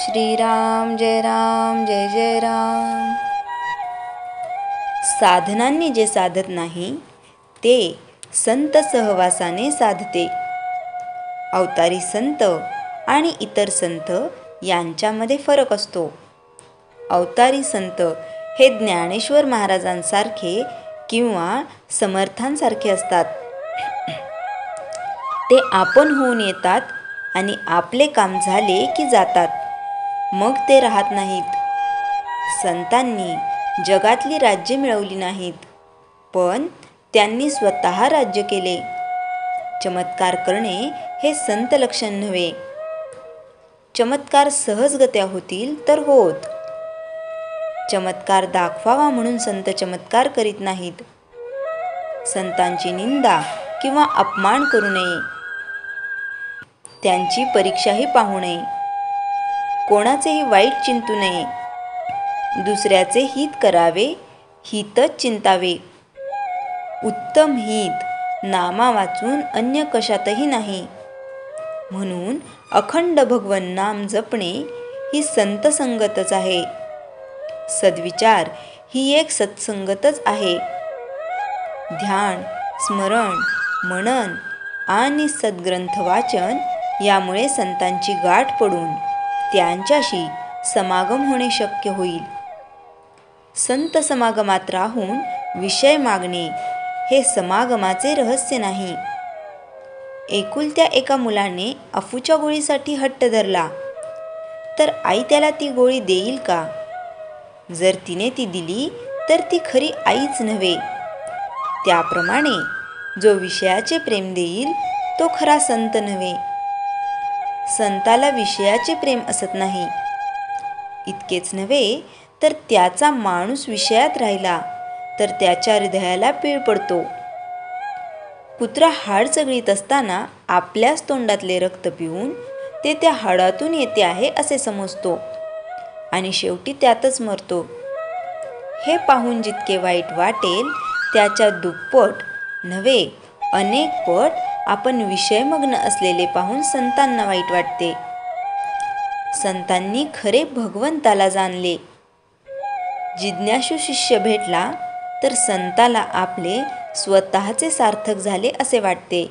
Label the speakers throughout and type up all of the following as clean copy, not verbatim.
Speaker 1: श्रीराम जय जय राम। साधनांनी जे साधत नाही ते संत सहवासाने साधते। अवतारी संत आणि इतर संत यांच्यामध्ये फरक असतो। अवतारी संत हे ज्ञानेश्वर महाराजांसारखे किंवा समर्थांसारखे असतात। ते आपण होऊन येतात आणि आपले काम झाले की जातात, मग ते राहत नाहीत। संतांनी जगातली राज्ये मिळवली नाहीत, पण त्यांनी स्वतः राज्य केले। चमत्कार करणे हे संत लक्षण नव्हे। चमत्कार सहजगत्या होतील तर होत। चमत्कार दाखवावा म्हणून संत चमत्कार करीत नाहीत। संतांची निंदा किंवा अपमान करू नये, त्यांची परीक्षाही पाहू नये, कोणाचेही वाईट चिंतू नये, दुसऱ्याचे हित करावे, हितच चिंतावे। उत्तम हित नामा वाचून अन्य कशातही नाही। म्हणून अखंड भगवन नाम जपणे ही संत संगतच आहे। सद्विचार ही एक सत्संगतच आहे। ध्यान, स्मरण, मनन आणि सद्ग्रंथ वाचन यामुळे संतांची गाठ पडून त्यांच्याशी समागम होणे शक्य होईल। संत समागमात राहून विषय मागणे हे समागमाचे रहस्य नाही। एकुलत्या एका मुलाने अफूच्या गोळीसाठी हट्ट धरला तर आई त्याला ती गोळी देईल का? जर तिने ती दिली तर ती खरी आईच नव्हे। त्याप्रमाणे जो विषयाचे प्रेम देईल तो खरा संत नव्हे। संताला विषयाचे प्रेम असत नाही। इतकेच नव्हे तर त्याचा माणूस विषयात राहिला तर त्याच्या हृदयाला पीळ पडतो। कुत्रा हाड चघळीत असताना आपल्याच तोंडातले रक्त पिऊन ते त्या हाडातून येते आहे असे समजतो आणि शेवटी त्यातच मरतो। हे पाहून जितके वाईट वाटेल त्याच्या दुप्पट नव्हे अनेक पट आपण विषयमग्न असलेले पाहून संतांना वाईट वाटते। संतांनी खरे भगवंताला जाणले। जिज्ञासू शिष्य भेटला तर संताला आपले स्वतःचे सार्थक झाले असे वाटते।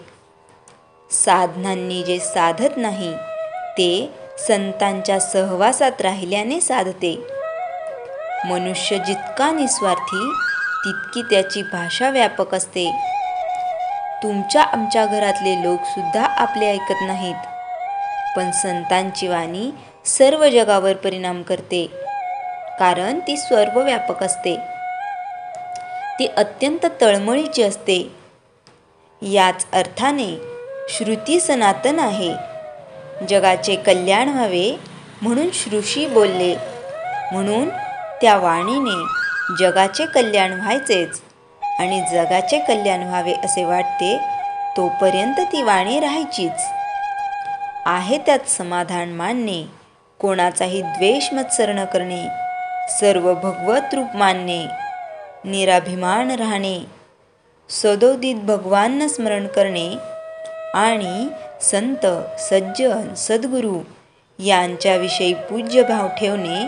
Speaker 1: साधनांनी जे साधत नाही ते संतांच्या सहवासात राहिल्याने साधते। मनुष्य जितका निस्वार्थी तितकी त्याची भाषा व्यापक असते। तुमच्या आमच्या घरातले लोक सुद्धा आपले ऐकत नाहीत, पण संतांची वाणी सर्व जगावर परिणाम करते, कारण ती सर्वव्यापक असते। ती अत्यंत तळमळीची असते। याच अर्थाने श्रुती सनातन आहे। जगाचे कल्याण व्हावे म्हणून श्रुशी बोलले, म्हणून त्या वाणीने जगाचे कल्याण व्हायचेच आणि जगाचे कल्याण व्हावे असे वाटते तोपर्यंत ती वाणी राहायचीच। आहे त्यात समाधान मानणे, कोणाचाही द्वेष मत्सर न करणे, सर्व भगवत रूप मानणे, निराभिमान राहणे, सदोदित भगवान स्मरण करणे आणि संत सज्जन सद्गुरू यांच्याविषयी पूज्य भाव ठेवणे,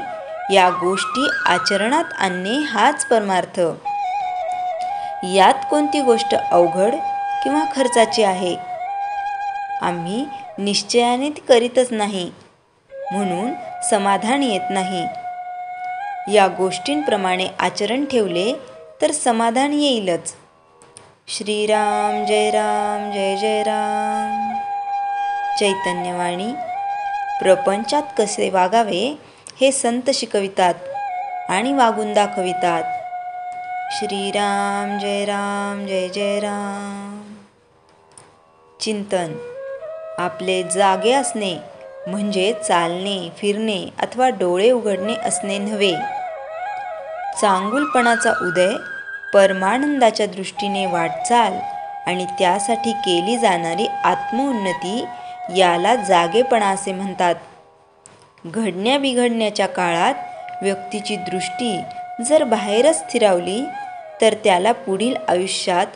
Speaker 1: या गोष्टी आचरणात आणणे हाच परमार्थ। यात कोणती गोष्ट अवघड किंवा खर्चाची आहे? आम्ही निश्चयाने ती करीतच नाही, म्हणून समाधान येत नाही। या गोष्टींप्रमाणे आचरण ठेवले तर समाधान येईलच। श्रीराम जय जय राम। चैतन्यवाणी प्रपंचात कसे वागावे हे संत शिकवितात आणि वागून दाखवितात। श्रीराम जय जय राम। चिंतन: आपले जागे असणे म्हणजे चालणे, फिरणे अथवा डोळे उघडणे असणे नव्हे। चांगुलपणाचा उदय, परमानंदाच्या दृष्टीने वाटचाल आणि त्यासाठी केली जाणारी आत्मोन्नती याला जागेपणा असे म्हणतात। घडण्या बिघडण्याच्या काळात व्यक्तीची दृष्टी जर बाहेरच स्थिरावली तर त्याला पुढील आयुष्यात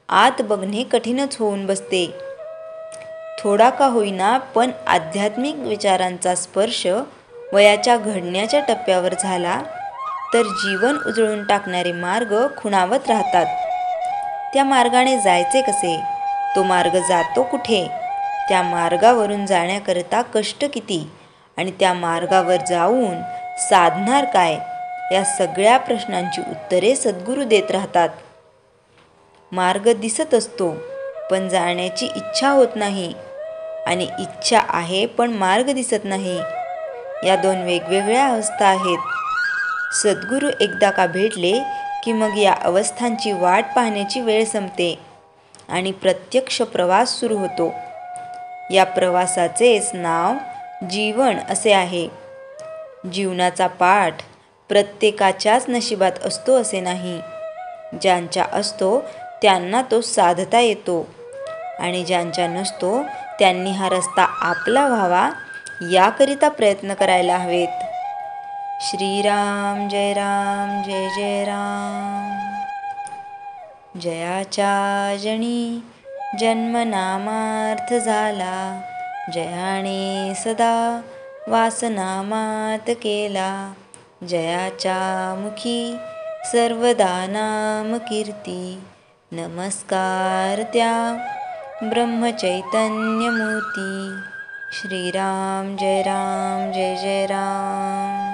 Speaker 1: आत बघणे कठीणच होऊन बसते। थोडा का होईना पण आध्यात्मिक विचारांचा स्पर्श वयाच्या घडण्याच्या टप्प्यावर झाला तर जीवन उजळून टाकणारे मार्ग खुणावत राहतात. त्या मार्गाने जायचे कसे? तो मार्ग जातो कुठे? त्या मार्गावरून जाण्याकरता कष्ट किती? आणि त्या मार्गावर जाऊन साधणार काय? या सगळ्या प्रश्नांची उत्तरे सद्गुरू देत राहतात. मार्ग दिसत असतो पण जाण्याची इच्छा होत नाही, आणि इच्छा आहे पण मार्ग दिसत नाही. या दोन वेगवेगळ्या अवस्था आहेत. सद्गुरू एकदा का भेटले की मग या अवस्थांची वाट पाहण्याची वेळ संपते आणि प्रत्यक्ष प्रवास सुरू होतो. या प्रवासाचेच नाव जीवन असे आहे. जीवनाचा पाठ प्रत्येकाच्याच नशिबात असतो असे नाही. ज्यांच्या असतो त्यांना तो साधता येतो, आणि ज्यांच्या नसतो त्यांनी हा रस्ता आपला व्हावा याकरिता प्रयत्न करायला हवेत. श्रीराम जय राम जय जय राम. जयाच्या जणी जन्मनामार्थ झाला, जयाने सदा वासनामात केला. जयाच्या मुखी सर्वदा नाम कीर्ती, नमस्कार त्या ब्रह्मचैतन्य मूर्ती. श्रीराम जय राम जय जय राम.